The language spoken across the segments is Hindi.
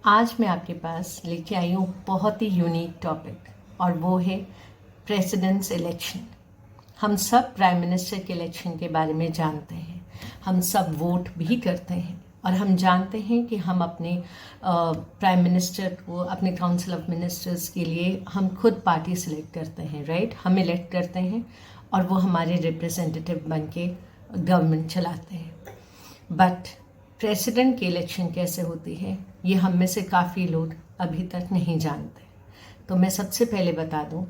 आज मैं आपके पास लेके आई हूँ बहुत ही यूनिक टॉपिक और वो है प्रेसिडेंट्स इलेक्शन। हम सब प्राइम मिनिस्टर के इलेक्शन के बारे में जानते हैं, हम सब वोट भी करते हैं और हम जानते हैं कि हम अपने प्राइम मिनिस्टर को, अपने काउंसिल ऑफ मिनिस्टर्स के लिए हम खुद पार्टी सिलेक्ट करते हैं, राइट। हम इलेक्ट करते हैं और वो हमारे रिप्रेजेंटेटिव बन के गवर्नमेंट चलाते हैं। बट प्रेसिडेंट की इलेक्शन कैसे होती है ये हम में से काफ़ी लोग अभी तक नहीं जानते। तो मैं सबसे पहले बता दूं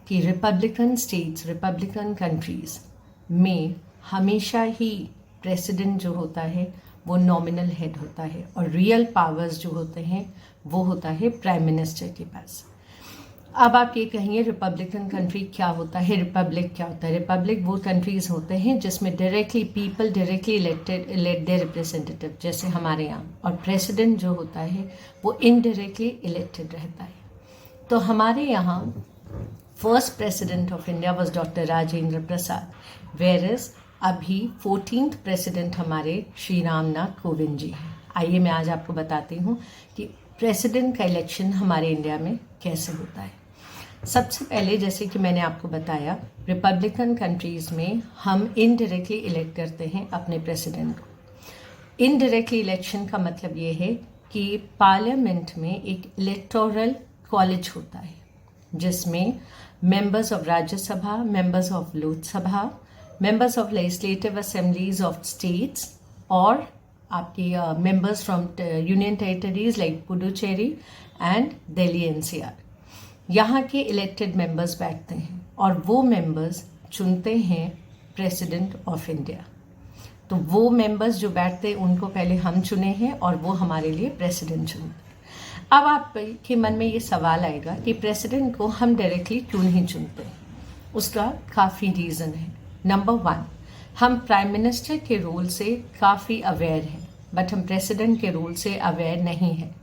कि रिपब्लिकन स्टेट्स, रिपब्लिकन कंट्रीज़ में हमेशा ही प्रेसिडेंट जो होता है वो नॉमिनल हेड होता है और रियल पावर्स जो होते हैं वो होता है प्राइम मिनिस्टर के पास। अब आप ये कहिए रिपब्लिकन कंट्री क्या होता है, रिपब्लिक क्या होता है। रिपब्लिक वो कंट्रीज़ होते हैं जिसमें directly people directly elect their representative, जैसे हमारे यहाँ। और प्रेसिडेंट जो होता है वो इनडायरेक्टली इलेक्टेड रहता है। तो हमारे यहाँ first president of India was doctor Rajendra Prasad, whereas अभी 14th प्रेसिडेंट हमारे श्री रामनाथ कोविंद जी हैं। आइए मैं आज आपको बताती हूँ कि प्रेसिडेंट का इलेक्शन हमारे इंडिया में कैसे होता है। सबसे पहले, जैसे कि मैंने आपको बताया, रिपब्लिकन कंट्रीज़ में हम इनडायरेक्टली इलेक्ट करते हैं अपने प्रेसिडेंट को। इनडायरेक्टली इलेक्शन का मतलब ये है कि पार्लियामेंट में एक इलेक्टोरल कॉलेज होता है जिसमें members of Rajya Sabha, members of Lok Sabha, members of legislative assemblies of states और आपकी members from union territories like Puducherry and Delhi NCR, यहाँ के इलेक्टेड मेंबर्स बैठते हैं और वो मेंबर्स चुनते हैं प्रेसिडेंट ऑफ इंडिया। तो वो मेंबर्स जो बैठते हैं उनको पहले हम चुने हैं और वो हमारे लिए प्रेसिडेंट चुनते हैं। अब आपके मन में ये सवाल आएगा कि प्रेसिडेंट को हम डायरेक्टली क्यों नहीं चुनते। उसका काफ़ी रीज़न है। नंबर 1, हम प्राइम मिनिस्टर के रोल से काफ़ी अवेयर हैं बट हम प्रेसिडेंट के रोल से अवेयर नहीं हैं।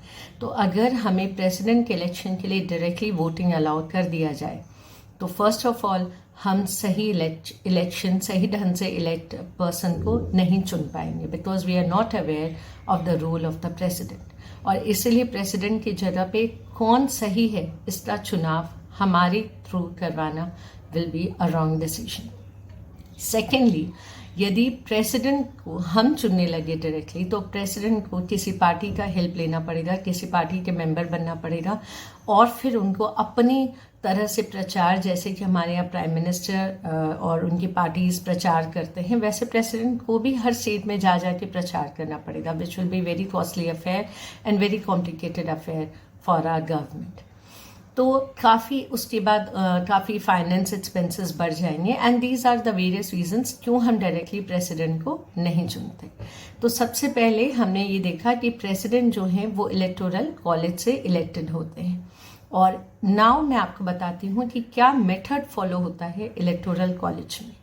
तो अगर हमें प्रेसिडेंट के इलेक्शन के लिए डायरेक्टली वोटिंग अलाउड कर दिया जाए तो फर्स्ट ऑफ ऑल हम सही इलेक्शन, सही ढंग से इलेक्ट पर्सन को नहीं चुन पाएंगे because we are not aware of the role of the president. और इसलिए प्रेसिडेंट की जगह पे कौन सही है इसका चुनाव हमारे थ्रू करवाना will be a wrong decision. Secondly, यदि प्रेसिडेंट को हम चुनने लगे डायरेक्टली तो प्रेसिडेंट को किसी पार्टी का हेल्प लेना पड़ेगा, किसी पार्टी के मेंबर बनना पड़ेगा और फिर उनको अपनी तरह से प्रचार, जैसे कि हमारे यहाँ प्राइम मिनिस्टर और उनकी पार्टीज प्रचार करते हैं, वैसे प्रेसिडेंट को भी हर स्टेट में जा के प्रचार करना पड़ेगा, which will be very costly affair and very complicated affair for our government. तो काफ़ी उसके बाद काफ़ी फाइनेंस एक्सपेंसेस बढ़ जाएंगे and these are the various reasons क्यों हम डायरेक्टली प्रेसिडेंट को नहीं चुनते। तो सबसे पहले हमने ये देखा कि प्रेसिडेंट जो हैं वो इलेक्टोरल कॉलेज से इलेक्टेड होते हैं। और नाउ मैं आपको बताती हूँ कि क्या मेथड फॉलो होता है इलेक्टोरल कॉलेज में।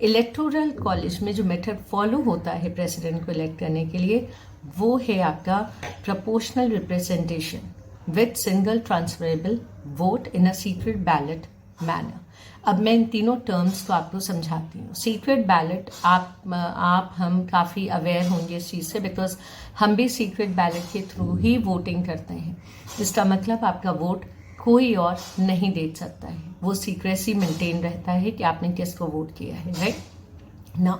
इलेक्टोरल कॉलेज में जो मेथड फॉलो होता है प्रेसिडेंट को इलेक्ट करने के लिए वो है आपका proportional representation with single transferable vote in a secret ballot manner। अब मैं इन तीनों टर्म्स को आपको समझाती हूँ। सीक्रेट बैलेट, आप हम काफ़ी अवेयर होंगे इस चीज़ से बिकॉज हम भी सीक्रेट बैलेट के थ्रू ही वोटिंग करते हैं। इसका मतलब आपका वोट कोई और नहीं देख सकता है, वो सीक्रेसी मेंटेन रहता है कि आपने किसको वोट किया है, राइट ना।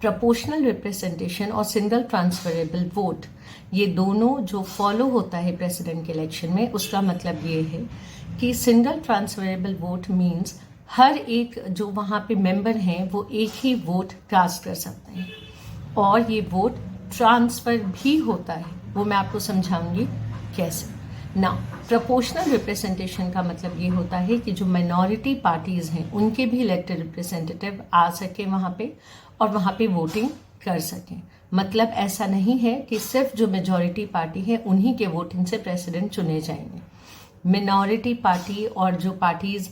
प्रोपोर्शनल रिप्रेजेंटेशन और सिंगल ट्रांसफरेबल वोट, ये दोनों जो फॉलो होता है प्रेसिडेंट के इलेक्शन में, उसका मतलब ये है कि सिंगल ट्रांसफरेबल वोट मींस हर एक जो वहाँ पे मेंबर हैं वो एक ही वोट कास्ट कर सकते हैं और ये वोट ट्रांसफ़र भी होता है। वो मैं आपको समझाऊंगी कैसे ना। प्रोपोर्शनल रिप्रेजेंटेशन का मतलब ये होता है कि जो माइनॉरिटी पार्टीज़ हैं उनके भी इलेक्टेड रिप्रेजेंटेटिव आ सके वहाँ पे और वहाँ पे वोटिंग कर सकें। मतलब ऐसा नहीं है कि सिर्फ जो मेजॉरिटी पार्टी है उन्हीं के वोटिंग से प्रेसिडेंट चुने जाएंगे। मिनॉरिटी पार्टी और जो पार्टीज़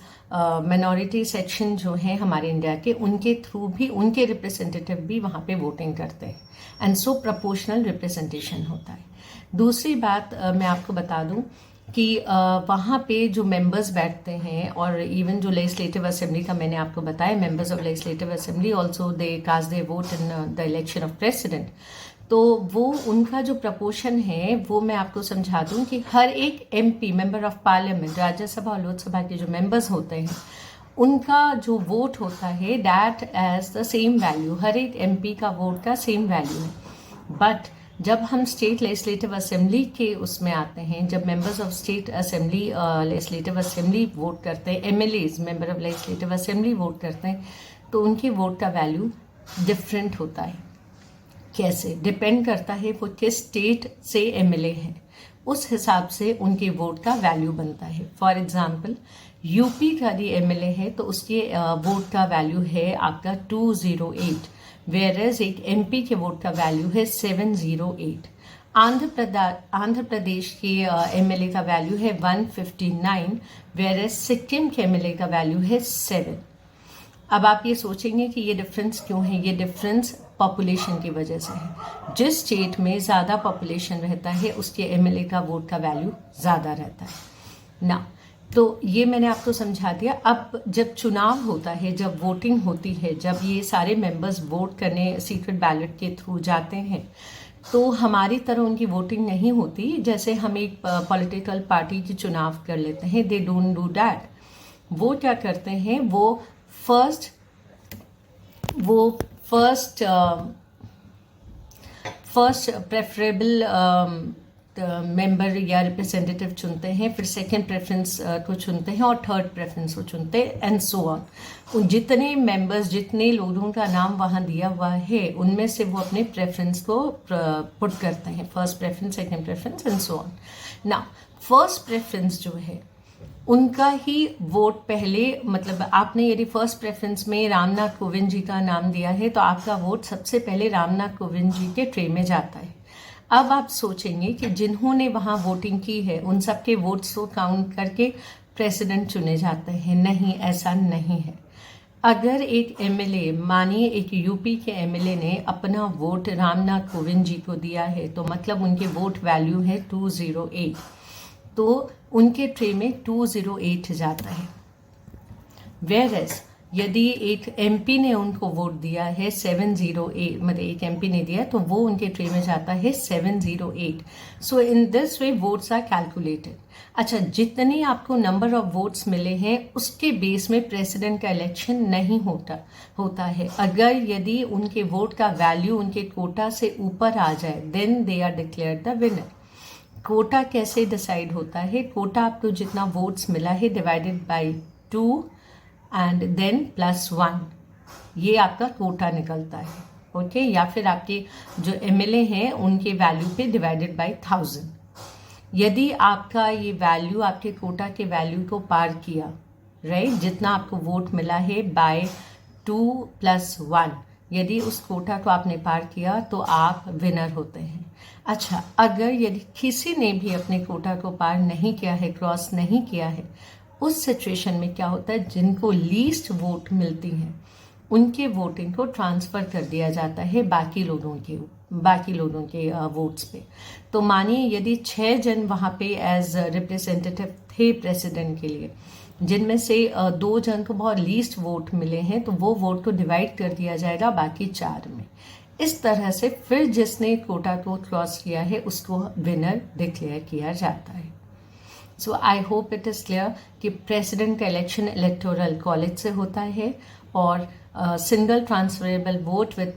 मिनॉरिटी सेक्शन जो हैं हमारे इंडिया के, उनके थ्रू भी उनके रिप्रेजेंटेटिव भी वहाँ पे वोटिंग करते हैं एंड सो प्रोपोर्शनल रिप्रेजेंटेशन होता है। दूसरी बात मैं आपको बता दूं कि वहाँ पे जो मेंबर्स बैठते हैं और इवन जो लेजिस्लेटिव असेंबली का मैंने आपको बताया, members of legislative assembly also they cast their vote in the election of president. तो वो उनका जो प्रपोर्शन है वो मैं आपको समझा दूं कि हर एक MP member of parliament, Rajya Sabha और लोकसभा के जो मेंबर्स होते हैं उनका जो वोट होता है that has the same value, हर एक MP का वोट का सेम वैल्यू है। बट जब हम स्टेट लेजिस्लेटिव असेंबली के उसमें आते हैं, जब members of state assembly legislative assembly vote करते हैं, MLAs member of legislative assembly vote करते हैं, तो उनके वोट का वैल्यू डिफरेंट होता है। कैसे? डिपेंड करता है वो किस स्टेट से MLA है, उस हिसाब से उनके वोट का वैल्यू बनता है। फॉर एग्जाम्पल UP का यदि MLA है तो उसके वोट का वैल्यू है आपका 208, वेयरएज एक MP के वोट का वैल्यू है 708। आंध्र प्रदेश के MLA का वैल्यू है 159, वेयरएज सिक्किम के MLA का वैल्यू है 7। अब आप ये सोचेंगे कि ये डिफरेंस क्यों है? ये डिफरेंस पॉपुलेशन की वजह से है। जिस स्टेट में ज़्यादा पॉपुलेशन रहता है उसके MLA का वोट का वैल्यू ज़्यादा रहता है ना। तो ये मैंने आपको समझा दिया। अब जब चुनाव होता है, जब वोटिंग होती है, जब ये सारे मेंबर्स वोट करने सीक्रेट बैलेट के थ्रू जाते हैं, तो हमारी तरह उनकी वोटिंग नहीं होती। जैसे हम एक पॉलिटिकल पार्टी की चुनाव कर लेते हैं, दे डोंट डू दैट। वो क्या करते हैं, वो फर्स्ट प्रेफरेबल मेंबर या रिप्रेजेंटेटिव चुनते हैं, फिर सेकंड प्रेफरेंस को चुनते हैं और थर्ड प्रेफरेंस को चुनते हैं, एंड सो ऑन। जितने मेंबर्स, जितने लोगों का नाम वहाँ दिया हुआ है, उनमें से वो अपने प्रेफरेंस को पुट करते हैं, first preference, second preference and so on. ना फर्स्ट प्रेफरेंस जो है उनका ही वोट पहले, मतलब आपने यदि फर्स्ट प्रेफरेंस में रामनाथ कोविंद जी का नाम दिया है तो आपका वोट सबसे पहले रामनाथ कोविंद जी के ट्रे में जाता है। अब आप सोचेंगे कि जिन्होंने वहाँ वोटिंग की है उन सबके वोट्स को काउंट करके प्रेसिडेंट चुने जाते हैं। नहीं, ऐसा नहीं है। अगर एक MLA, मानिए एक UP के MLA ने अपना वोट रामनाथ कोविंद जी को दिया है, तो मतलब उनके वोट वैल्यू है 208, तो उनके ट्रे में 208 जाता है। वेयरएज यदि एक MP ने उनको वोट दिया है 708, मतलब एक MP ने दिया, तो वो उनके ट्रे में जाता है 708। So in this way votes are calculated. अच्छा, जितने आपको नंबर ऑफ वोट्स मिले हैं उसके बेस में प्रेसिडेंट का इलेक्शन नहीं होता है। अगर यदि उनके वोट का वैल्यू उनके कोटा से ऊपर आ जाए, then they are declared the winner. Quota कैसे डिसाइड होता है? कोटा आपको जितना वोट्स मिला है डिवाइडेड बाय 2 एंड देन +1, ये आपका कोटा निकलता है। ओके, या फिर आपके जो MLA हैं उनके वैल्यू पे डिवाइडेड बाय 1000। यदि आपका ये वैल्यू आपके कोटा के वैल्यू को पार किया, राइट, जितना आपको वोट मिला है बाय 2 + 1, यदि उस कोटा को आपने पार किया तो आप विनर होते हैं। अच्छा, अगर यदि किसी ने भी अपने कोटा को पार नहीं किया है, क्रॉस नहीं किया है, उस सिचुएशन में क्या होता है, जिनको लीस्ट वोट मिलती हैं उनके वोटिंग को ट्रांसफ़र कर दिया जाता है बाकी लोगों के वोट्स पे। तो मानिए यदि 6 जन वहाँ पे एज रिप्रेजेंटेटिव थे प्रेसिडेंट के लिए, जिनमें से 2 जन को बहुत लीस्ट वोट मिले हैं, तो वो वोट को डिवाइड कर दिया जाएगा बाकी 4 में। इस तरह से फिर जिसने कोटा को क्रॉस किया है उसको विनर डिक्लेयर किया जाता है। So I hope it is clear कि प्रेसिडेंट का इलेक्शन इलेक्टोरल कॉलेज से होता है और single transferable vote with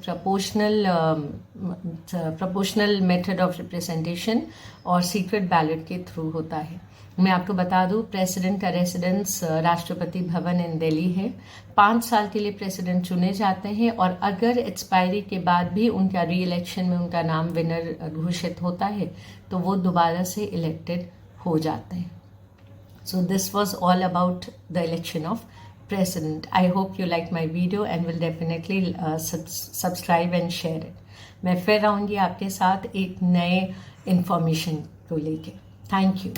proportional method of representation और सीक्रेट बैलेट के थ्रू होता है। मैं आपको बता दूं, प्रेसिडेंट का रेसिडेंस राष्ट्रपति भवन इन दिल्ली है। 5 साल के लिए प्रेसिडेंट चुने जाते हैं और अगर एक्सपायरी के बाद भी उनका री इलेक्शन में उनका नाम विनर घोषित होता है तो वो दोबारा से इलेक्टेड हो जाते हैं। So this was all about the election of president. I hope you like my video and will definitely subscribe and share it. मैं फिर आऊँगी आपके साथ एक नए इंफॉर्मेशन को लेके। Thank you.